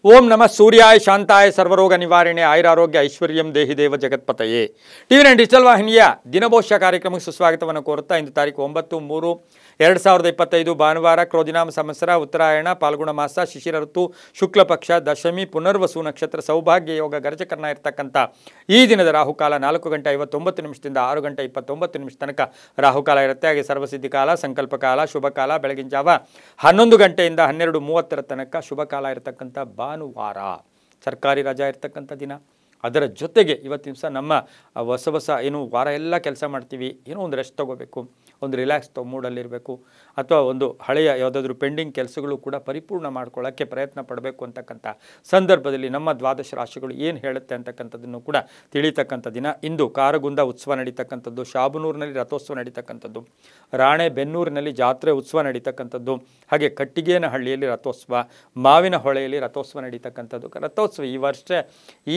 ಓಂ ನಮಃ ಸೂರ್ಯಾಯ ಶಾಂತಾಯ ಸರ್ವರೋಗ ನಿವಾರಣೆ ಆಯುರಾರೋಗ್ಯ ಐಶ್ವರ್ಯಂ ದೇಹಿ ದೇವ ಜಗತ್ಪತಯೇ ಟಿವಿ9 ಡಿಜಿಟಲ್ ವಾಹಿನಿಯ ದಿನಭೋಷ್ಯ ಕಾರ್ಯಕ್ರಮಕ್ಕೆ ಸುಸ್ವಾಗತವನ್ನು ಕೋರುತ್ತಾ ಇಂದು ತಾರೀಕು 9/3/2025 ಭಾನುವಾರ ಕ್ರೋಧಿನಾಮ ಸಂವತ್ಸರ ಉತ್ತರಾಯಣ ಪಾಲ್ಗುಣ ಮಾಸ ಶಿಶಿರ ಋತು ಶುಕ್ಲ ಪಕ್ಷ ದಶಮಿ ಪುನರ್ವಸು ನಕ್ಷತ್ರ ಸೌಭಾಗ್ಯ ಯೋಗ ಗರಜಕರ್ಣ ಇರತಕ್ಕಂಥ ಈ ದಿನದ ರಾಹುಕಾಲ 4:59 ದಿಂದ 6:29 ತನಕ ರಾಹುಕಾಲ ಇರುತ್ತೆ. ಹಾಗೆ ಸರ್ವಸಿದ್ಧಿ ಕಾಲ, ಸಂಕಲ್ಪ ಕಾಲ, ಶುಭ ಕಾಲ ಬೆಳಗಿನ ಜಾವ 11 ಗಂಟೆಯಿಂದ 12:30 ತನಕ ಶುಭ ಕಾಲ ಇರತಕ್ಕಂಥ ಭಾನುವಾರ, ಸರ್ಕಾರಿ ರಜಾ ಇರ್ತಕ್ಕಂಥ ದಿನ. ಅದರ ಜೊತೆಗೆ ಇವತ್ತಿನ ದಿವಸ ನಮ್ಮ ಹೊಸ ಏನು ವಾರ ಎಲ್ಲ ಕೆಲಸ ಮಾಡ್ತೀವಿ, ಏನೋ ಒಂದು ರೆಸ್ಟ್ ತೊಗೋಬೇಕು, ಒಂದು ರಿಲ್ಯಾಕ್ಸ್ ಮೂಡಲ್ಲಿರಬೇಕು, ಅಥವಾ ಒಂದು ಹಳೆಯ ಯಾವುದಾದ್ರೂ ಪೆಂಡಿಂಗ್ ಕೆಲಸಗಳು ಕೂಡ ಪರಿಪೂರ್ಣ ಮಾಡ್ಕೊಳ್ಳೋಕ್ಕೆ ಪ್ರಯತ್ನ ಪಡಬೇಕು ಅಂತಕ್ಕಂಥ ಸಂದರ್ಭದಲ್ಲಿ ನಮ್ಮ ದ್ವಾದಶ ರಾಶಿಗಳು ಏನು ಹೇಳುತ್ತೆ ಅಂತಕ್ಕಂಥದ್ದನ್ನು ಕೂಡ ತಿಳಿತಕ್ಕಂಥ ದಿನ. ಇಂದು ಕಾರಗುಂದ ಉತ್ಸವ ನಡೀತಕ್ಕಂಥದ್ದು, ಶಾಬನೂರಿನಲ್ಲಿ ರಥೋತ್ಸವ ನಡೀತಕ್ಕಂಥದ್ದು, ರಾಣೆಬೆನ್ನೂರಿನಲ್ಲಿ ಜಾತ್ರೆ ಉತ್ಸವ ನಡೀತಕ್ಕಂಥದ್ದು, ಹಾಗೆ ಕಟ್ಟಿಗೇನಹಳ್ಳಿಯಲ್ಲಿ ರಥೋತ್ಸವ, ಮಾವಿನ ಹೊಳೆಯಲ್ಲಿ ರಥೋತ್ಸವ ನಡೀತಕ್ಕಂಥದ್ದು. ರಥೋತ್ಸವ ಈ ವರ್ಷ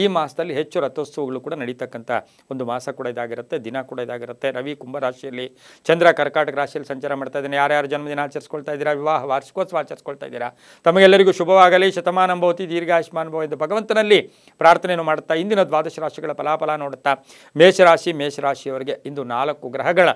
ಈ ಮಾಸದಲ್ಲಿ ಹೆಚ್ಚು ರಥೋತ್ಸವಗಳು ಕೂಡ ನಡೀತಕ್ಕಂಥ ಒಂದು ಮಾಸ ಕೂಡ ಇದಾಗಿರುತ್ತೆ, ದಿನ ಕೂಡ ಇದಾಗಿರುತ್ತೆ. ರವಿ ಕುಂಭರಾಶಿಯಲ್ಲಿ, ಚಂದ್ರ ಕರ್ಕಾಟಕ ರಾಶಿಯಲ್ಲಿ ಸಂಚಾರ ಮಾಡ್ತಾ ಇದ್ದಾನೆ. ಯಾರ್ಯಾರು ಜನ್ಮದಿನ ಆಚರಿಸ್ಕೊಳ್ತಾ ಇದ್ದೀರಾ, ವಿವಾಹ ವಾರ್ಷಿಕೋತ್ಸವ ಆಚರಿಸ್ಕೊಳ್ತಾ ಇದ್ದೀರಾ, ತಮಗೆಲ್ಲರಿಗೂ ಶುಭವಾಗಲಿ, ಶತಮಾನ ಭವತಿ, ದೀರ್ಘಾಯುಷ್ಮಾನ್ ಭವ ಎಂದು ಭಗವಂತನಲ್ಲಿ ಪ್ರಾರ್ಥನೆಯನ್ನು ಮಾಡುತ್ತಾ ಇಂದಿನ ದ್ವಾದಶ ರಾಶಿಗಳ ಫಲಾಫಲ ನೋಡುತ್ತಾ ಮೇಷರಾಶಿಯವರಿಗೆ ಇಂದು 4 ಗ್ರಹಗಳ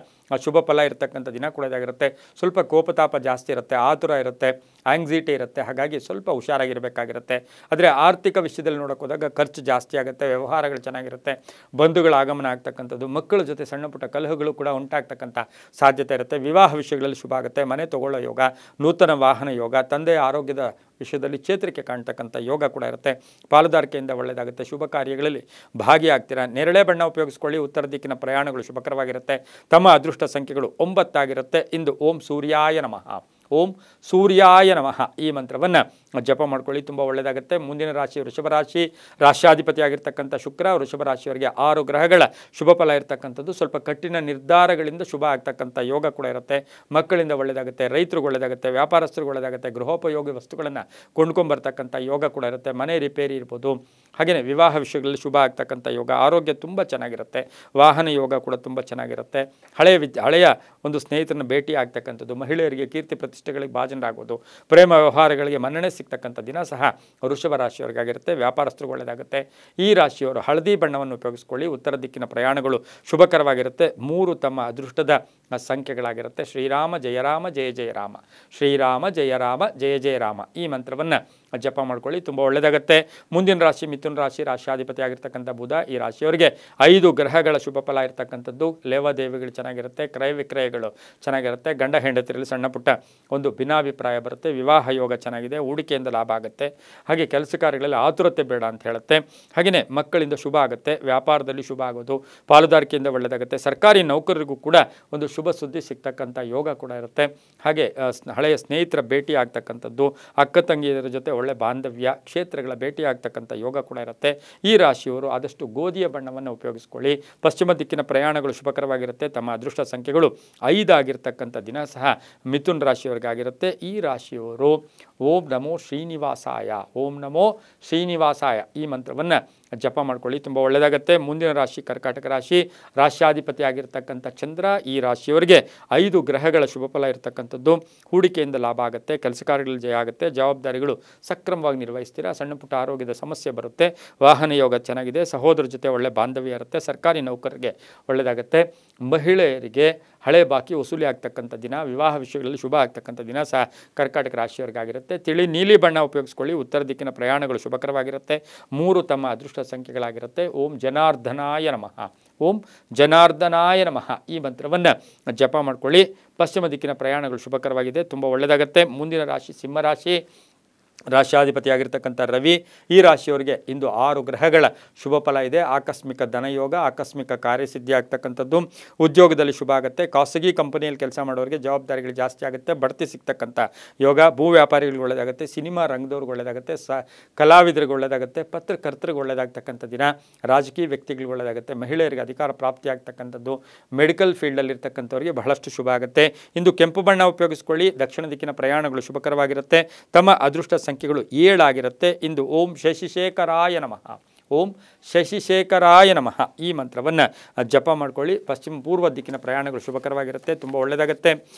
ಶುಭ ಫಲ ಇರತಕ್ಕಂಥ ದಿನ ಕೂಡ ಇದಾಗಿರುತ್ತೆ. ಸ್ವಲ್ಪ ಕೋಪತಾಪ ಜಾಸ್ತಿ ಇರುತ್ತೆ, ಆತುರ ಇರುತ್ತೆ, ಆಂಗ್ಸೈಟಿ ಇರುತ್ತೆ, ಹಾಗಾಗಿ ಸ್ವಲ್ಪ ಹುಷಾರಾಗಿರಬೇಕಾಗಿರುತ್ತೆ. ಆದರೆ ಆರ್ಥಿಕ ವಿಷಯದಲ್ಲಿ ನೋಡೋಕೆ ಹೋದಾಗ ಖರ್ಚು ಜಾಸ್ತಿ ಆಗುತ್ತೆ, ವ್ಯವಹಾರಗಳು ಚೆನ್ನಾಗಿರುತ್ತೆ, ಬಂಧುಗಳ ಆಗಮನ ಆಗ್ತಕ್ಕಂಥದ್ದು, ಮಕ್ಕಳ ಜೊತೆ ಸಣ್ಣ ಪುಟ್ಟ ಕಲಹಗಳು ಕೂಡ ಉಂಟಾಗ್ತಕ್ಕಂಥ ಸಾಧ್ಯತೆ ಇರುತ್ತೆ. ವಿವಾಹ ವಿಷಯಗಳಲ್ಲಿ ಶುಭ ಆಗುತ್ತೆ, ಮನೆ ತಗೊಳ್ಳೋ ಯೋಗ, ನೂತನ ವಾಹನ ಯೋಗ, ತಂದೆಯ ಆರೋಗ್ಯದ ವಿಷಯದಲ್ಲಿ ಚೇತರಿಕೆ ಕಾಣ್ತಕ್ಕಂಥ ಯೋಗ ಕೂಡ ಇರುತ್ತೆ. ಪಾಲುದಾರಿಕೆಯಿಂದ ಒಳ್ಳೆಯದಾಗುತ್ತೆ, ಶುಭ ಕಾರ್ಯಗಳಲ್ಲಿ ಭಾಗಿಯಾಗ್ತೀರಾ. ನೇರಳೆ ಬಣ್ಣ ಉಪಯೋಗಿಸ್ಕೊಳ್ಳಿ. ಉತ್ತರ ದಿಕ್ಕಿನ ಪ್ರಯಾಣಗಳು ಶುಭಕರವಾಗಿರುತ್ತೆ. ತಮ್ಮ ಅದೃಷ್ಟ ಸಂಖ್ಯೆಗಳು 9 ಆಗಿರುತ್ತೆ. ಇಂದು ಓಂ ಸೂರ್ಯಾಯ ನಮಃ, ಓಂ ಸೂರ್ಯಾಯ ನಮಃ ಈ ಮಂತ್ರವನ್ನು ಜಪ ಮಾಡ್ಕೊಳ್ಳಿ, ತುಂಬ ಒಳ್ಳೆಯದಾಗುತ್ತೆ. ಮುಂದಿನ ರಾಶಿ ವೃಷಭ ರಾಶಿ, ರಾಶ್ಯಾಧಿಪತಿಯಾಗಿರ್ತಕ್ಕಂಥ ಶುಕ್ರ. ವೃಷಭ ರಾಶಿಯವರಿಗೆ 6 ಗ್ರಹಗಳ ಶುಭ ಫಲ ಇರತಕ್ಕಂಥದ್ದು. ಸ್ವಲ್ಪ ಕಠಿಣ ನಿರ್ಧಾರಗಳಿಂದ ಶುಭ ಆಗ್ತಕ್ಕಂಥ ಯೋಗ ಕೂಡ ಇರುತ್ತೆ. ಮಕ್ಕಳಿಂದ ಒಳ್ಳೆಯದಾಗುತ್ತೆ, ರೈತರಿಗೆ ಒಳ್ಳೆಯದಾಗುತ್ತೆ, ವ್ಯಾಪಾರಸ್ಥರಿಗೆ ಒಳ್ಳೆಯದಾಗುತ್ತೆ, ಗೃಹೋಪಯೋಗಿ ವಸ್ತುಗಳನ್ನು ಕೊಂಡ್ಕೊಂಬರ್ತಕ್ಕಂಥ ಯೋಗ ಕೂಡ ಇರುತ್ತೆ. ಮನೆ ರಿಪೇರಿ ಇರ್ಬೋದು, ಹಾಗೆಯೇ ವಿವಾಹ ವಿಷಯಗಳಲ್ಲಿ ಶುಭ ಆಗ್ತಕ್ಕಂಥ ಯೋಗ. ಆರೋಗ್ಯ ತುಂಬ ಚೆನ್ನಾಗಿರುತ್ತೆ, ವಾಹನ ಯೋಗ ಕೂಡ ತುಂಬ ಚೆನ್ನಾಗಿರುತ್ತೆ. ಹಳೆಯ ಒಂದು ಸ್ನೇಹಿತರನ್ನ ಭೇಟಿ ಆಗ್ತಕ್ಕಂಥದ್ದು, ಮಹಿಳೆಯರಿಗೆ ಕೀರ್ತಿ ಪ್ರತಿಷ್ಠೆಗಳಿಗೆ ಭಾಜನರಾಗೋದು, ಪ್ರೇಮ ವ್ಯವಹಾರಗಳಿಗೆ ಮನ್ನಣೆ ಸಿಗ್ತಕ್ಕಂಥ ದಿನ ಸಹ ವೃಷಭ ರಾಶಿಯವರಿಗಾಗಿರುತ್ತೆ. ವ್ಯಾಪಾರಸ್ಥರಿಗೆ ಒಳ್ಳೆಯದಾಗುತ್ತೆ. ಈ ರಾಶಿಯವರು ಹಳದಿ ಬಣ್ಣವನ್ನು ಉಪಯೋಗಿಸ್ಕೊಳ್ಳಿ. ಉತ್ತರ ದಿಕ್ಕಿನ ಪ್ರಯಾಣಗಳು ಶುಭಕರವಾಗಿರುತ್ತೆ. 3 ತಮ್ಮ ಅದೃಷ್ಟದ ಸಂಖ್ಯೆಗಳಾಗಿರುತ್ತೆ. ಶ್ರೀರಾಮ ಜಯ ರಾಮ ಜಯ ಜಯ ರಾಮ, ಶ್ರೀರಾಮ ಜಯ ರಾಮ ಜಯ ಜಯ ರಾಮ ಈ ಮಂತ್ರವನ್ನು ಜಪ ಮಾಡ್ಕೊಳ್ಳಿ, ತುಂಬ ಒಳ್ಳೆಯದಾಗುತ್ತೆ. ಮುಂದಿನ ರಾಶಿ ಮಿಥುನ ರಾಶಿ, ರಾಶ್ಯಾಧಿಪತಿ ಆಗಿರ್ತಕ್ಕಂಥ ಬುಧ. ಈ ರಾಶಿಯವರಿಗೆ 5 ಗ್ರಹಗಳ ಶುಭ ಫಲ ಇರ್ತಕ್ಕಂಥದ್ದು. ಲೇವಾದೇವಿಗಳು ಚೆನ್ನಾಗಿರುತ್ತೆ, ಕ್ರಯ ವಿಕ್ರಯಗಳು ಚೆನ್ನಾಗಿರುತ್ತೆ, ಗಂಡ ಹೆಂಡತಿರಲ್ಲಿ ಸಣ್ಣ ಪುಟ್ಟ ಒಂದು ಭಿನ್ನಾಭಿಪ್ರಾಯ ಬರುತ್ತೆ. ವಿವಾಹ ಯೋಗ ಚೆನ್ನಾಗಿದೆ, ಹೂಡಿಕೆಯಿಂದ ಲಾಭ ಆಗುತ್ತೆ. ಹಾಗೆ ಕೆಲಸ ಕಾರ್ಯಗಳಲ್ಲಿ ಆತುರತೆ ಬೇಡ ಅಂತ ಹೇಳುತ್ತೆ. ಹಾಗೆಯೇ ಮಕ್ಕಳಿಂದ ಶುಭ ಆಗುತ್ತೆ, ವ್ಯಾಪಾರದಲ್ಲಿ ಶುಭ ಆಗೋದು, ಪಾಲುದಾರಿಕೆಯಿಂದ ಒಳ್ಳೆಯದಾಗುತ್ತೆ. ಸರ್ಕಾರಿ ನೌಕರರಿಗೂ ಕೂಡ ಒಂದು ಶುಭ ಸುದ್ದಿ ಸಿಗ್ತಕ್ಕಂಥ ಯೋಗ ಕೂಡ ಇರುತ್ತೆ. ಹಾಗೆ ಹಳೆಯ ಸ್ನೇಹಿತರ ಭೇಟಿ ಆಗ್ತಕ್ಕಂಥದ್ದು, ಅಕ್ಕ ತಂಗಿಯರ ಜೊತೆ ಒಳ್ಳೆ ಬಾಂಧವ್ಯ, ಕ್ಷೇತ್ರಗಳ ಭೇಟಿ ಆಗ್ತಕ್ಕಂಥ ಯೋಗ ಕೂಡ ಇರುತ್ತೆ. ಈ ರಾಶಿಯವರು ಆದಷ್ಟು ಗೋಧಿಯ ಬಣ್ಣವನ್ನು ಉಪಯೋಗಿಸ್ಕೊಳ್ಳಿ. ಪಶ್ಚಿಮ ದಿಕ್ಕಿನ ಪ್ರಯಾಣಗಳು ಶುಭಕರವಾಗಿರುತ್ತೆ. ತಮ್ಮ ಅದೃಷ್ಟ ಸಂಖ್ಯೆಗಳು 5 ಆಗಿರ್ತಕ್ಕಂಥ ದಿನ ಸಹ ಮಿಥುನ್ ರಾಶಿಯವರಿಗಾಗಿರುತ್ತೆ. ಈ ರಾಶಿಯವರು ಓಂ ನಮೋ ಶ್ರೀನಿವಾಸಾಯ, ಓಂ ನಮೋ ಶ್ರೀನಿವಾಸಾಯ ಈ ಮಂತ್ರವನ್ನು ಜಪ ಮಾಡ್ಕೊಳ್ಳಿ, ತುಂಬ ಒಳ್ಳೆಯದಾಗುತ್ತೆ. ಮುಂದಿನ ರಾಶಿ ಕರ್ಕಾಟಕ ರಾಶಿ, ರಾಶ್ಯಾಧಿಪತಿ ಆಗಿರ್ತಕ್ಕಂಥ ಚಂದ್ರ. ಈ ರಾಶಿಯವರಿಗೆ 5 ಗ್ರಹಗಳ ಶುಭ ಫಲ ಇರತಕ್ಕಂಥದ್ದು. ಹೂಡಿಕೆಯಿಂದ ಲಾಭ ಆಗುತ್ತೆ, ಕೆಲಸ ಕಾರ್ಯಗಳಲ್ಲಿ ಜಯ ಆಗುತ್ತೆ, ಜವಾಬ್ದಾರಿಗಳು ಸಕ್ರಮವಾಗಿ ನಿರ್ವಹಿಸ್ತೀರಾ. ಸಣ್ಣ ಪುಟ್ಟ ಆರೋಗ್ಯದ ಸಮಸ್ಯೆ ಬರುತ್ತೆ. ವಾಹನ ಯೋಗ ಚೆನ್ನಾಗಿದೆ, ಸಹೋದರ ಜೊತೆ ಒಳ್ಳೆ ಬಾಂಧವ್ಯ ಇರುತ್ತೆ. ಸರ್ಕಾರಿ ನೌಕರರಿಗೆ ಒಳ್ಳೆಯದಾಗುತ್ತೆ. ಮಹಿಳೆಯರಿಗೆ ಹಳೆ ಬಾಕಿ ವಸೂಲಿ ಆಗ್ತಕ್ಕಂಥ ದಿನ, ವಿವಾಹ ವಿಷಯಗಳಲ್ಲಿ ಶುಭ ಆಗ್ತಕ್ಕಂಥ ದಿನ ಸಹ ಕರ್ಕಾಟಕ ರಾಶಿಯವರಿಗಾಗಿರುತ್ತೆ. ತಿಳಿ ನೀಲಿ ಬಣ್ಣ ಉಪಯೋಗಿಸ್ಕೊಳ್ಳಿ. ಉತ್ತರ ದಿಕ್ಕಿನ ಪ್ರಯಾಣಗಳು ಶುಭಕರವಾಗಿರುತ್ತೆ. 3 ತಮ್ಮ ಅದೃಷ್ಟ ಸಂಖ್ಯೆಗಳಾಗಿರುತ್ತೆ. ಓಂ ಜನಾರ್ದನಾಯ ನಮಃ, ಓಂ ಜನಾರ್ದನಾಯ ನಮಃ ಈ ಮಂತ್ರವನ್ನು ಜಪ ಮಾಡ್ಕೊಳ್ಳಿ. ಪಶ್ಚಿಮ ದಿಕ್ಕಿನ ಪ್ರಯಾಣಗಳು ಶುಭಕರವಾಗಿದೆ, ತುಂಬ ಒಳ್ಳೆಯದಾಗುತ್ತೆ. ಮುಂದಿನ ರಾಶಿ ಸಿಂಹರಾಶಿ, ರಾಶ್ಯಾಧಿಪತಿಯಾಗಿರ್ತಕ್ಕಂಥ ರವಿ. ಈ ರಾಶಿಯವರಿಗೆ ಇಂದು 6 ಗ್ರಹಗಳ ಶುಭ ಫಲ ಇದೆ. ಆಕಸ್ಮಿಕ ಧನಯೋಗ, ಆಕಸ್ಮಿಕ ಕಾರ್ಯಸಿದ್ಧಿ ಆಗ್ತಕ್ಕಂಥದ್ದು, ಉದ್ಯೋಗದಲ್ಲಿ ಶುಭ ಆಗುತ್ತೆ. ಖಾಸಗಿ ಕಂಪನಿಯಲ್ಲಿ ಕೆಲಸ ಮಾಡೋರಿಗೆ ಜವಾಬ್ದಾರಿಗಳು ಜಾಸ್ತಿ ಆಗುತ್ತೆ, ಬಡ್ತಿ ಸಿಗ್ತಕ್ಕಂಥ ಯೋಗ. ಭೂ ವ್ಯಾಪಾರಿಗಳಿಗೆ ಒಳ್ಳೆಯದಾಗುತ್ತೆ, ಸಿನಿಮಾ ರಂಗದವ್ರಿಗೆ ಒಳ್ಳೆಯದಾಗುತ್ತೆ, ಕಲಾವಿದರಿಗೆ ಒಳ್ಳೆಯದಾಗುತ್ತೆ, ಪತ್ರಕರ್ತರಿಗೆ ಒಳ್ಳೆಯದಾಗ್ತಕ್ಕಂಥ ದಿನ, ರಾಜಕೀಯ ವ್ಯಕ್ತಿಗಳಿಗೆ ಒಳ್ಳೆಯದಾಗುತ್ತೆ, ಮಹಿಳೆಯರಿಗೆ ಅಧಿಕಾರ ಪ್ರಾಪ್ತಿ ಆಗ್ತಕ್ಕಂಥದ್ದು, ಮೆಡಿಕಲ್ ಫೀಲ್ಡಲ್ಲಿರ್ತಕ್ಕಂಥವ್ರಿಗೆ ಬಹಳಷ್ಟು ಶುಭ ಆಗುತ್ತೆ. ಇಂದು ಕೆಂಪು ಬಣ್ಣ ಉಪಯೋಗಿಸ್ಕೊಳ್ಳಿ. ದಕ್ಷಿಣ ದಿಕ್ಕಿನ ಪ್ರಯಾಣಗಳು ಶುಭಕರವಾಗಿರುತ್ತೆ. ತಮ್ಮ ಅದೃಷ್ಟ ಸಂಖ್ಯೆಗಳು 7 ಆಗಿರುತ್ತೆ. ಇಂದು ಓಂ ಶಶಿಶೇಖರಾಯ ನಮಃ, ಓಂ ಶಶಿಶೇಖರಾಯ ನಮಃ ಈ ಮಂತ್ರವನ್ನು ಜಪ ಮಾಡ್ಕೊಳ್ಳಿ. ಪಶ್ಚಿಮ ಪೂರ್ವ ದಿಕ್ಕಿನ ಪ್ರಯಾಣಗಳು ಶುಭಕರವಾಗಿರುತ್ತೆ, ತುಂಬ ಒಳ್ಳೆಯದಾಗುತ್ತೆ.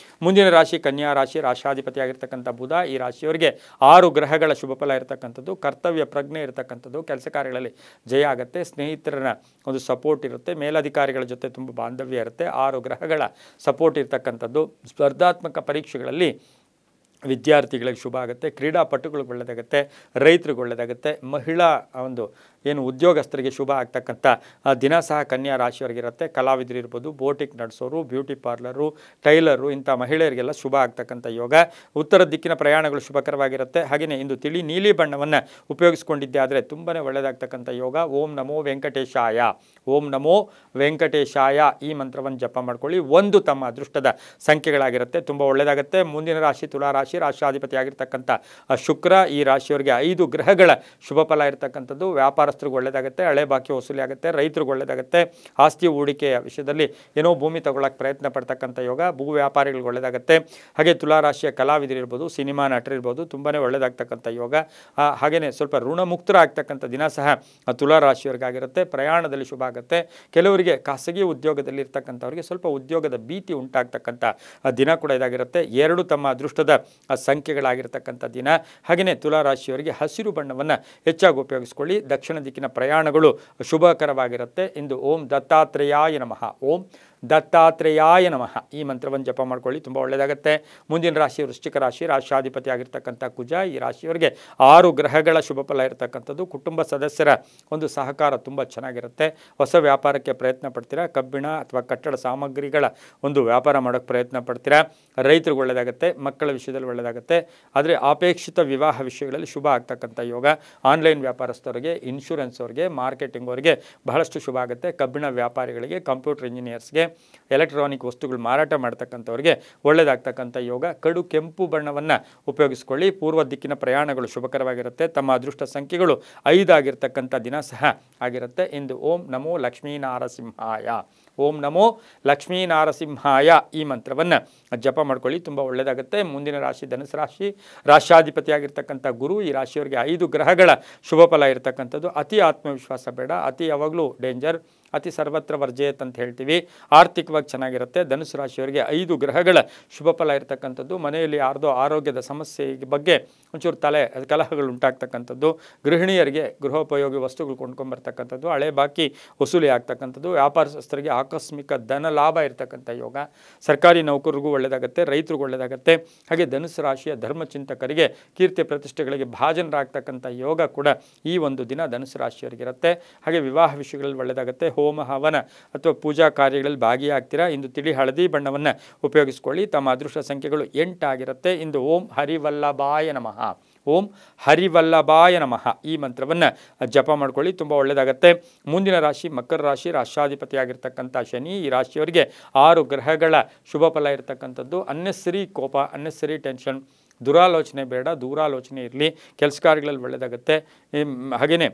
ಮುಂದಿನ ರಾಶಿ ಕನ್ಯಾ ರಾಶಿ, ರಾಶಾಧಿಪತಿ ಆಗಿರ್ತಕ್ಕಂಥ ಬುಧ. ಈ ರಾಶಿಯವರಿಗೆ 6 ಗ್ರಹಗಳ ಶುಭ ಫಲ ಇರತಕ್ಕಂಥದ್ದು, ಕರ್ತವ್ಯ ಪ್ರಜ್ಞೆ ಇರತಕ್ಕಂಥದ್ದು, ಕೆಲಸ ಕಾರ್ಯಗಳಲ್ಲಿ ಜಯ ಆಗುತ್ತೆ, ಸ್ನೇಹಿತರ ಒಂದು ಸಪೋರ್ಟ್ ಇರುತ್ತೆ, ಮೇಲಧಿಕಾರಿಗಳ ಜೊತೆ ತುಂಬ ಬಾಂಧವ್ಯ ಇರುತ್ತೆ, 6 ಗ್ರಹಗಳ ಸಪೋರ್ಟ್ ಇರತಕ್ಕಂಥದ್ದು. ಸ್ಪರ್ಧಾತ್ಮಕ ಪರೀಕ್ಷೆಗಳಲ್ಲಿ ವಿದ್ಯಾರ್ಥಿಗಳಿಗೆ ಶುಭ ಆಗುತ್ತೆ, ಕ್ರೀಡಾಪಟುಗಳಿಗೆ ಒಳ್ಳೆಯದಾಗುತ್ತೆ, ರೈತರಿಗೆ ಒಳ್ಳೆಯದಾಗುತ್ತೆ, ಮಹಿಳಾ ಒಂದು ಏನು ಉದ್ಯೋಗಸ್ಥರಿಗೆ ಶುಭ ಆಗ್ತಕ್ಕಂಥ ದಿನ ಸಹ ಕನ್ಯಾ ರಾಶಿಯವರಿಗಿರುತ್ತೆ. ಕಲಾವಿದರು ಇರ್ಬೋದು, ಬೋಟಿಕ್ ನಡೆಸೋರು, ಬ್ಯೂಟಿ ಪಾರ್ಲರು, ಟೈಲರು, ಇಂಥ ಮಹಿಳೆಯರಿಗೆಲ್ಲ ಶುಭ ಆಗ್ತಕ್ಕಂಥ ಯೋಗ. ಉತ್ತರ ದಿಕ್ಕಿನ ಪ್ರಯಾಣಗಳು ಶುಭಕರವಾಗಿರುತ್ತೆ. ಹಾಗೆಯೇ ಇಂದು ತಿಳಿ ನೀಲಿ ಬಣ್ಣವನ್ನು ಉಪಯೋಗಿಸ್ಕೊಂಡಿದ್ದೆ ಆದರೆ ತುಂಬಾ ಒಳ್ಳೆಯದಾಗ್ತಕ್ಕಂಥ ಯೋಗ. ಓಂ ನಮೋ ವೆಂಕಟೇಶಾಯ, ಓಂ ನಮೋ ವೆಂಕಟೇಶಾಯ ಈ ಮಂತ್ರವನ್ನು ಜಪ ಮಾಡ್ಕೊಳ್ಳಿ. 1 ತಮ್ಮ ಅದೃಷ್ಟದ ಸಂಖ್ಯೆಗಳಾಗಿರುತ್ತೆ, ತುಂಬ ಒಳ್ಳೆಯದಾಗುತ್ತೆ. ಮುಂದಿನ ರಾಶಿ ತುಲಾ ರಾಶಿ, ರಾಷ್ಟ್ರಾಧಿಪತಿ ಆಗಿರ್ತಕ್ಕಂಥ ಶುಕ್ರ. ಈ ರಾಶಿಯವರಿಗೆ 5 ಗ್ರಹಗಳ ಶುಭ ಫಲ ಇರತಕ್ಕಂಥದ್ದು. ವ್ಯಾಪಾರಸ್ಥರಿಗೆ ಒಳ್ಳೆಯದಾಗುತ್ತೆ, ಹಳೆ ಬಾಕಿ ವಸೂಲಿ ಆಗುತ್ತೆ, ರೈತರಿಗೆ ಒಳ್ಳೆಯದಾಗುತ್ತೆ, ಆಸ್ತಿ ಹೂಡಿಕೆಯ ವಿಷಯದಲ್ಲಿ ಏನೋ ಭೂಮಿ ತಗೊಳ್ಳೋಕೆ ಪ್ರಯತ್ನ ಪಡ್ತಕ್ಕಂಥ ಯೋಗ, ಭೂ ವ್ಯಾಪಾರಿಗಳಿಗೆ ಒಳ್ಳೆಯದಾಗುತ್ತೆ. ಹಾಗೆ ತುಲಾ ರಾಶಿಯ ಕಲಾವಿದರಿರ್ಬೋದು, ಸಿನಿಮಾ ನಟರಿರ್ಬೋದು, ತುಂಬಾ ಒಳ್ಳೆಯದಾಗ್ತಕ್ಕಂಥ ಯೋಗ. ಹಾಗೆಯೇ ಸ್ವಲ್ಪ ಋಣಮುಕ್ತರಾಗ್ತಕ್ಕಂಥ ದಿನ ಸಹ ತುಲಾ ರಾಶಿಯವರಿಗಾಗಿರುತ್ತೆ. ಪ್ರಯಾಣದಲ್ಲಿ ಶುಭ ಆಗುತ್ತೆ. ಕೆಲವರಿಗೆ ಖಾಸಗಿ ಉದ್ಯೋಗದಲ್ಲಿ ಇರ್ತಕ್ಕಂಥವ್ರಿಗೆ ಸ್ವಲ್ಪ ಉದ್ಯೋಗದ ಭೀತಿ ಉಂಟಾಗ್ತಕ್ಕಂಥ ದಿನ ಕೂಡ ಇದಾಗಿರುತ್ತೆ. 2 ತಮ್ಮ ಅದೃಷ್ಟದ ಸಂಖ್ಯೆಗಳಾಗಿರ್ತಕ್ಕಂಥ ದಿನ. ಹಾಗೆಯೇ ತುಲಾ ರಾಶಿಯವರಿಗೆ ಹಸಿರು ಬಣ್ಣವನ್ನು ಹೆಚ್ಚಾಗಿ ಉಪಯೋಗಿಸ್ಕೊಳ್ಳಿ. ದಕ್ಷಿಣ ದಿಕ್ಕಿನ ಪ್ರಯಾಣಗಳು ಶುಭಕರವಾಗಿರುತ್ತೆ. ಇಂದು ಓಂ ದತ್ತಾತ್ರೇಯಾಯ ನಮಃ, ಓಂ ದತ್ತಾತ್ರೇಯಾಯ ನಮಃ ಈ ಮಂತ್ರವನ್ನು ಜಪ ಮಾಡ್ಕೊಳ್ಳಿ, ತುಂಬ ಒಳ್ಳೆಯದಾಗುತ್ತೆ. ಮುಂದಿನ ರಾಶಿ ವೃಶ್ಚಿಕ ರಾಶಿ, ರಾಷ್ಟ್ರಾಧಿಪತಿ ಆಗಿರ್ತಕ್ಕಂಥ ಕುಜ. ಈ ರಾಶಿಯವರಿಗೆ 6 ಗ್ರಹಗಳ ಶುಭ ಫಲ ಇರತಕ್ಕಂಥದ್ದು. ಕುಟುಂಬ ಸದಸ್ಯರ ಒಂದು ಸಹಕಾರ ತುಂಬ ಚೆನ್ನಾಗಿರುತ್ತೆ. ಹೊಸ ವ್ಯಾಪಾರಕ್ಕೆ ಪ್ರಯತ್ನ ಪಡ್ತೀರಾ, ಕಬ್ಬಿಣ ಅಥವಾ ಕಟ್ಟಡ ಸಾಮಗ್ರಿಗಳ ಒಂದು ವ್ಯಾಪಾರ ಮಾಡೋಕ್ಕೆ ಪ್ರಯತ್ನ ಪಡ್ತೀರಾ, ರೈತರಿಗೆ ಒಳ್ಳೆಯದಾಗುತ್ತೆ, ಮಕ್ಕಳ ವಿಷಯದಲ್ಲಿ ಒಳ್ಳೆಯದಾಗುತ್ತೆ. ಆದರೆ ಅಪೇಕ್ಷಿತ ವಿವಾಹ ವಿಷಯಗಳಲ್ಲಿ ಶುಭ ಆಗ್ತಕ್ಕಂಥ ಯೋಗ. ಆನ್ಲೈನ್ ವ್ಯಾಪಾರಸ್ಥರಿಗೆ, ಇನ್ಶೂರೆನ್ಸ್ ಅವರಿಗೆ, ಮಾರ್ಕೆಟಿಂಗ್ ಅವರಿಗೆ ಬಹಳಷ್ಟು ಶುಭ ಆಗುತ್ತೆ. ಕಬ್ಬಿಣ ವ್ಯಾಪಾರಿಗಳಿಗೆ, ಕಂಪ್ಯೂಟರ್ ಇಂಜಿನಿಯರ್ಸ್ಗೆ, ಎಲೆಕ್ಟ್ರಾನಿಕ್ ವಸ್ತುಗಳು ಮಾರಾಟ ಮಾಡ್ತಕ್ಕಂಥವ್ರಿಗೆ ಒಳ್ಳೆಯದಾಗ್ತಕ್ಕಂಥ ಯೋಗ. ಕಡು ಕೆಂಪು ಬಣ್ಣವನ್ನು ಉಪಯೋಗಿಸ್ಕೊಳ್ಳಿ. ಪೂರ್ವ ದಿಕ್ಕಿನ ಪ್ರಯಾಣಗಳು ಶುಭಕರವಾಗಿರುತ್ತೆ. ತಮ್ಮ ಅದೃಷ್ಟ ಸಂಖ್ಯೆಗಳು 5 ಆಗಿರ್ತಕ್ಕಂಥ ದಿನ ಸಹ ಆಗಿರುತ್ತೆ. ಇಂದು ಓಂ ನಮೋ ಲಕ್ಷ್ಮೀ ನಾರಸಿಂಹಾಯ, ಓಂ ನಮೋ ಲಕ್ಷ್ಮೀ ನಾರಸಿಂಹಾಯ ಈ ಮಂತ್ರವನ್ನು ಜಪ ಮಾಡ್ಕೊಳ್ಳಿ, ತುಂಬ ಒಳ್ಳೆಯದಾಗುತ್ತೆ. ಮುಂದಿನ ರಾಶಿ ಧನುಸು ರಾಶಿ, ರಾಷ್ಟ್ರಾಧಿಪತಿ ಆಗಿರ್ತಕ್ಕಂಥ ಗುರು. ಈ ರಾಶಿಯವರಿಗೆ 5 ಗ್ರಹಗಳ ಶುಭ ಫಲ ಇರತಕ್ಕಂಥದ್ದು. ಅತಿ ಆತ್ಮವಿಶ್ವಾಸ ಬೇಡ, ಅತಿ ಯಾವಾಗಲೂ ಡೇಂಜರ್, ಅತಿ ಸರ್ವತ್ರ ವರ್ಜಯತ್ ಅಂತ ಹೇಳ್ತೀವಿ. ಆರ್ಥಿಕವಾಗಿ ಚೆನ್ನಾಗಿರುತ್ತೆ. ಧನುಸು ರಾಶಿಯವರಿಗೆ 5 ಗ್ರಹಗಳ ಶುಭ ಫಲ ಇರತಕ್ಕಂಥದ್ದು. ಮನೆಯಲ್ಲಿ ಯಾರ್ದೋ ಆರೋಗ್ಯದ ಸಮಸ್ಯೆ ಬಗ್ಗೆ ಒಂಚೂರು ಕಲಹಗಳು ಉಂಟಾಗ್ತಕ್ಕಂಥದ್ದು. ಗೃಹಿಣಿಯರಿಗೆ ಗೃಹೋಪಯೋಗಿ ವಸ್ತುಗಳು ಕೊಂಡ್ಕೊಂಬರ್ತಕ್ಕಂಥದ್ದು. ಹಳೆ ಬಾಕಿ ವಸೂಲಿ ಆಗ್ತಕ್ಕಂಥದ್ದು. ವ್ಯಾಪಾರಸ್ಥರಿಗೆ ಆಕಸ್ಮಿಕ ಧನ ಲಾಭ ಇರತಕ್ಕಂಥ ಯೋಗ. ಸರ್ಕಾರಿ ನೌಕರಿಗೂ ಒಳ್ಳೆಯದಾಗುತ್ತೆ, ರೈತರಿಗೂ ಒಳ್ಳೆಯದಾಗುತ್ತೆ. ಹಾಗೆ ಧನುಸು ರಾಶಿಯ ಧರ್ಮಚಿಂತಕರಿಗೆ ಕೀರ್ತಿ ಪ್ರತಿಷ್ಠೆಗಳಿಗೆ ಭಾಜನರಾಗ್ತಕ್ಕಂಥ ಯೋಗ ಕೂಡ ಈ ಒಂದು ದಿನ ಧನುಸು ರಾಶಿಯವರಿಗಿರುತ್ತೆ. ಹಾಗೆ ವಿವಾಹ ವಿಷಯಗಳಲ್ಲಿ ಒಳ್ಳೆಯದಾಗುತ್ತೆ. ಹೋಮ ಹವನ ಅಥವಾ ಪೂಜಾ ಕಾರ್ಯಗಳಲ್ಲಿ ಭಾಗಿಯಾಗ್ತೀರಾ. ಇಂದು ತಿಳಿ ಹಳದಿ ಬಣ್ಣವನ್ನು ಉಪಯೋಗಿಸ್ಕೊಳ್ಳಿ. ತಮ್ಮ ಅದೃಷ್ಟ ಸಂಖ್ಯೆಗಳು 8 ಆಗಿರುತ್ತೆ. ಇಂದು ಓಂ ಹರಿವಲ್ಲಭಾಯ ನಮಃ, ಓಂ ಹರಿವಲ್ಲಭಾಯ ನಮಃ ಈ ಮಂತ್ರವನ್ನು ಜಪ ಮಾಡ್ಕೊಳ್ಳಿ, ತುಂಬ ಒಳ್ಳೆಯದಾಗುತ್ತೆ. ಮುಂದಿನ ರಾಶಿ ಮಕರ ರಾಶಿ, ರಾಷ್ಟ್ರಾಧಿಪತಿ ಆಗಿರ್ತಕ್ಕಂಥ ಶನಿ. ಈ ರಾಶಿಯವರಿಗೆ 6 ಗ್ರಹಗಳ ಶುಭ ಫಲ ಇರತಕ್ಕಂಥದ್ದು. ಅನ್ನೆಸರಿ ಕೋಪ, ಅನ್ನೆಸರಿ ಟೆನ್ಷನ್, ದುರಾಲೋಚನೆ ಬೇಡ, ದೂರಾಲೋಚನೆ ಇರಲಿ. ಕೆಲಸ ಕಾರ್ಯಗಳಲ್ಲಿ ಒಳ್ಳೆಯದಾಗುತ್ತೆ. ಹಾಗೆಯೇ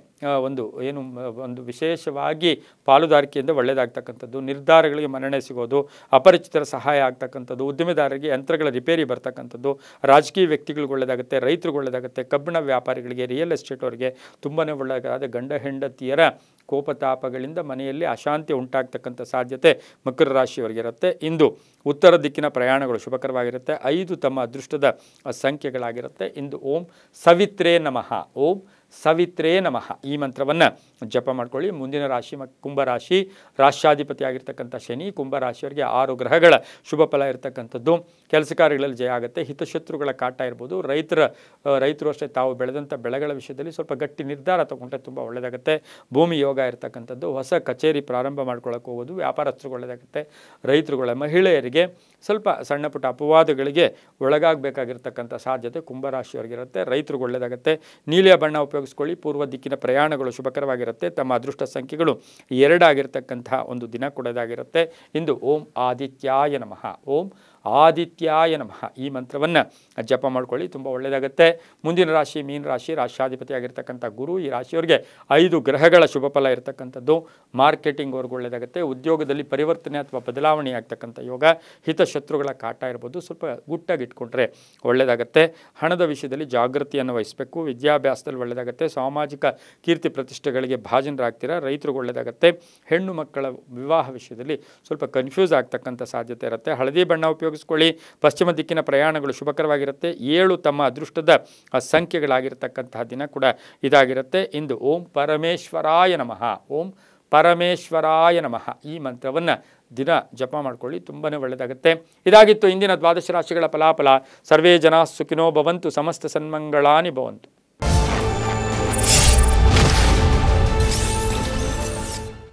ಒಂದು ವಿಶೇಷವಾಗಿ ಪಾಲುದಾರಿಕೆಯಿಂದ ಒಳ್ಳೆಯದಾಗ್ತಕ್ಕಂಥದ್ದು. ನಿರ್ಧಾರಗಳಿಗೆ ಮನ್ನಣೆ ಸಿಗೋದು, ಅಪರಿಚಿತರ ಸಹಾಯ ಆಗ್ತಕ್ಕಂಥದ್ದು, ಉದ್ಯಮಿದಾರರಿಗೆ ಯಂತ್ರಗಳ ರಿಪೇರಿ ಬರ್ತಕ್ಕಂಥದ್ದು, ರಾಜಕೀಯ ವ್ಯಕ್ತಿಗಳಿಗೆ ಒಳ್ಳೆಯದಾಗುತ್ತೆ, ರೈತರಿಗೆ ಒಳ್ಳೆಯದಾಗುತ್ತೆ, ಕಬ್ಬಿಣ ವ್ಯಾಪಾರಿಗಳಿಗೆ, ರಿಯಲ್ ಎಸ್ಟೇಟ್ ಅವರಿಗೆ ತುಂಬಾ ಒಳ್ಳೆಯದಾದ. ಗಂಡ ಹೆಂಡತಿಯರ ಕೋಪತಾಪಗಳಿಂದ ಮನೆಯಲ್ಲಿ ಅಶಾಂತಿ ಉಂಟಾಗ್ತಕ್ಕಂಥ ಸಾಧ್ಯತೆ ಮಕರ ರಾಶಿಯವರಿಗಿರುತ್ತೆ. ಇಂದು ಉತ್ತರ ದಿಕ್ಕಿನ ಪ್ರಯಾಣಗಳು ಶುಭಕರವಾಗಿರುತ್ತೆ. 5 ತಮ್ಮ ಅದೃಷ್ಟದ ಸಂಖ್ಯೆಗಳಾಗಿರುತ್ತೆ. ಇಂದು ಓಂ ಸವಿತ್ರೇ ನಮಃ, ಓಂ ಸವಿತ್ರೇ ನಮಃ ಈ ಮಂತ್ರವನ್ನು ಜಪ ಮಾಡ್ಕೊಳ್ಳಿ. ಮುಂದಿನ ರಾಶಿ ಕುಂಭರಾಶಿ, ರಾಷ್ಟ್ರಾಧಿಪತಿ ಆಗಿರ್ತಕ್ಕಂಥ ಶನಿ. ಕುಂಭರಾಶಿಯವರಿಗೆ 6 ಗ್ರಹಗಳ ಶುಭ ಫಲ ಇರತಕ್ಕಂಥದ್ದು. ಕೆಲಸ ಕಾರ್ಯಗಳಲ್ಲಿ ಜಯ ಆಗುತ್ತೆ. ಹಿತಶತ್ರುಗಳ ಕಾಟ ಇರ್ಬೋದು. ರೈತರು ಅಷ್ಟೇ ತಾವು ಬೆಳೆದಂಥ ಬೆಳೆಗಳ ವಿಷಯದಲ್ಲಿ ಸ್ವಲ್ಪ ಗಟ್ಟಿ ನಿರ್ಧಾರ ತಗೊಂಡ್ರೆ ತುಂಬ ಒಳ್ಳೆಯದಾಗುತ್ತೆ. ಭೂಮಿ ಯೋಗ ಇರತಕ್ಕಂಥದ್ದು. ಹೊಸ ಕಚೇರಿ ಪ್ರಾರಂಭ ಮಾಡ್ಕೊಳ್ಳೋಕೆ ಹೋಗೋದು. ವ್ಯಾಪಾರಸ್ಥರು ಒಳ್ಳೆಯದಾಗುತ್ತೆ. ರೈತರುಗಳ ಮಹಿಳೆಯರಿಗೆ ಸ್ವಲ್ಪ ಸಣ್ಣ ಪುಟ್ಟ ಅಪವಾದಗಳಿಗೆ ಒಳಗಾಗಬೇಕಾಗಿರ್ತಕ್ಕಂಥ ಸಾಧ್ಯತೆ ಕುಂಭರಾಶಿಯವರಿಗಿರುತ್ತೆ. ರೈತರಿಗೆ ಒಳ್ಳೆಯದಾಗುತ್ತೆ. ನೀಲಿಯ ಬಣ್ಣ ಉಪಯೋಗಿಸ್ಕೊಳ್ಳಿ. ಪೂರ್ವ ದಿಕ್ಕಿನ ಪ್ರಯಾಣಗಳು ಶುಭಕರವಾಗಿರುತ್ತೆ. ತಮ್ಮ ಅದೃಷ್ಟ ಸಂಖ್ಯೆಗಳು 2 ಆಗಿರ್ತಕ್ಕಂತಹ ಒಂದು ದಿನ ಕೂಡ ಇದಾಗಿರುತ್ತೆ. ಇಂದು ಓಂ ಆದಿತ್ಯಾಯ ನಮಃ, ಓಂ ಆದಿತ್ಯಾಯ ನಮಃ ಈ ಮಂತ್ರವನ್ನು ಜಪ ಮಾಡ್ಕೊಳ್ಳಿ, ತುಂಬ ಒಳ್ಳೆಯದಾಗುತ್ತೆ. ಮುಂದಿನ ರಾಶಿ ಮೀನ ರಾಶಿ, ರಾಷ್ಟ್ರಾಧಿಪತಿ ಆಗಿರ್ತಕ್ಕಂಥ ಗುರು. ಈ ರಾಶಿಯವರಿಗೆ 5 ಗ್ರಹಗಳ ಶುಭ ಫಲ ಇರತಕ್ಕಂಥದ್ದು. ಮಾರ್ಕೆಟಿಂಗ್ ಅವ್ರಿಗೆ ಒಳ್ಳೆಯದಾಗುತ್ತೆ. ಉದ್ಯೋಗದಲ್ಲಿ ಪರಿವರ್ತನೆ ಅಥವಾ ಬದಲಾವಣೆ ಆಗ್ತಕ್ಕಂಥ ಯೋಗ. ಹಿತಶತ್ರುಗಳ ಕಾಟ ಇರ್ಬೋದು, ಸ್ವಲ್ಪ ಗುಟ್ಟಾಗಿ ಇಟ್ಕೊಂಡ್ರೆ ಒಳ್ಳೆಯದಾಗುತ್ತೆ. ಹಣದ ವಿಷಯದಲ್ಲಿ ಜಾಗೃತಿಯನ್ನು ವಹಿಸಬೇಕು. ವಿದ್ಯಾಭ್ಯಾಸದಲ್ಲಿ ಒಳ್ಳೆಯದಾಗುತ್ತೆ. ಸಾಮಾಜಿಕ ಕೀರ್ತಿ ಪ್ರತಿಷ್ಠೆಗಳಿಗೆ ಭಾಜನರಾಗ್ತೀರಾ. ರೈತರಿಗೆ ಒಳ್ಳೆಯದಾಗುತ್ತೆ. ಹೆಣ್ಣು ಮಕ್ಕಳ ವಿವಾಹ ವಿಷಯದಲ್ಲಿ ಸ್ವಲ್ಪ ಕನ್ಫ್ಯೂಸ್ ಆಗ್ತಕ್ಕಂಥ ಸಾಧ್ಯತೆ ಇರುತ್ತೆ. ಹಳದಿ ಬಣ್ಣ ಉಪಯೋಗಿಸ್ಕೊಳ್ಳಿ. ಪಶ್ಚಿಮ ದಿಕ್ಕಿನ ಪ್ರಯಾಣಗಳು ಶುಭಕರವಾಗಿರುತ್ತೆ. 7 ತಮ್ಮ ಅದೃಷ್ಟದ ಸಂಖ್ಯೆಗಳಾಗಿರ್ತಕ್ಕಂತಹ ದಿನ ಕೂಡ ಇದಾಗಿರುತ್ತೆ. ಇಂದು ಓಂ ಪರಮೇಶ್ವರಾಯ ನಮಃ, ಓಂ ಪರಮೇಶ್ವರಾಯ ನಮಃ ಈ ಮಂತ್ರವನ್ನು ದಿನ ಜಪ ಮಾಡ್ಕೊಳ್ಳಿ, ತುಂಬಾ ಒಳ್ಳೆಯದಾಗುತ್ತೆ. ಇದಾಗಿತ್ತು ಇಂದಿನ ದ್ವಾದಶ ರಾಶಿಗಳ ಫಲಾಫಲ. ಸರ್ವೇ ಜನ ಸುಖಿನೋ ಭವಂತು, ಸಮಸ್ತ ಸನ್ಮಂಗಳಾನಿ ಭವಂತು.